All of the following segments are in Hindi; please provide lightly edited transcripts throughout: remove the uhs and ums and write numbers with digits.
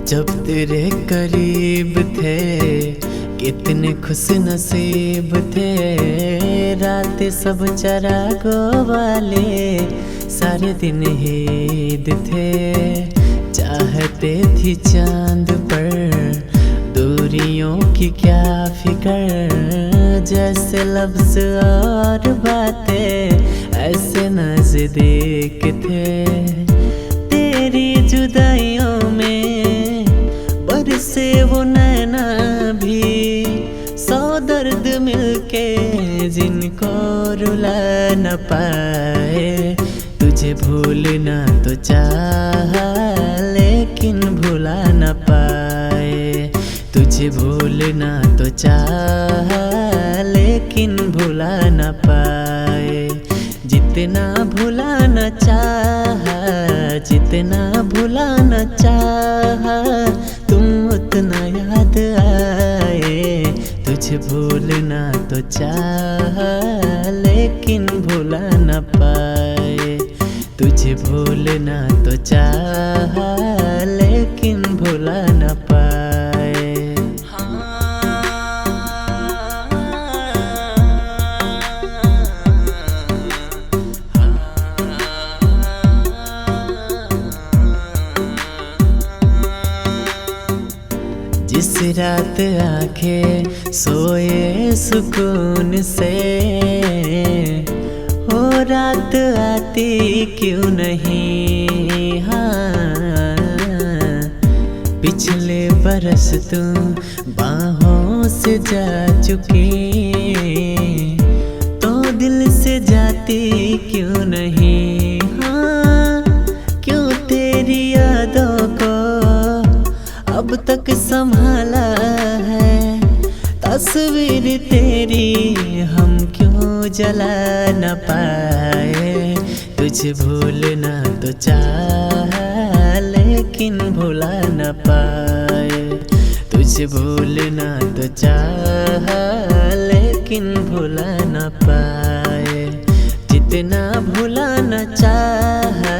जब तेरे करीब थे कितने खुश नसीब थे। रात सब चरागों वाले सारे दिन ईद थे। चाहते थी चांद पर दूरियों की क्या फिक्र। जैसे लफ्ज और बातें ऐसे नजदीक थे। तेरी जुदाइयों में बरसे वो नैना भी सौ दर्द मिलके जिनको रुला न पाए। तुझे भूलना तो चाहा लेकिन भुला न पाए। तुझे भूलना तो चाहा लेकिन भुला न पाए। जितना भुलाना चाहा जितना भुलाना चाहा तुम उतना याद आए। तुझे भूलना तो चाहा लेकिन भुला न पाए। तुझे भूलना तो चाहा लेकिन भुला न पाए। जिस रात आंखें सोए सुकून से वो रात आती क्यों नहीं। हाँ पिछले बरस तू बाहों से जा चुकी तो दिल से जाती क्यों नहीं। हाँ क्यों तेरी यादों को अब तक संभाला है। तस्वीर तेरी हम क्यों जला न पाए। तुझे भूलना तो चाहा लेकिन भुला न पाए। तुझे भूलना तो चाहा लेकिन भुला न पाए। जितना भुलाना चाहा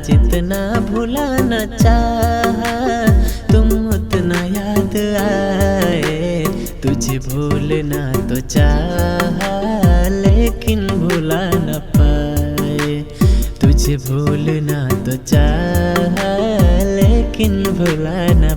जितना भुलाना चाहा तुम उतना याद आए। तुझे भूलना तो चाहा लेकिन भुला न पाए। तुझे भूलना तो चाहा लेकिन भुला न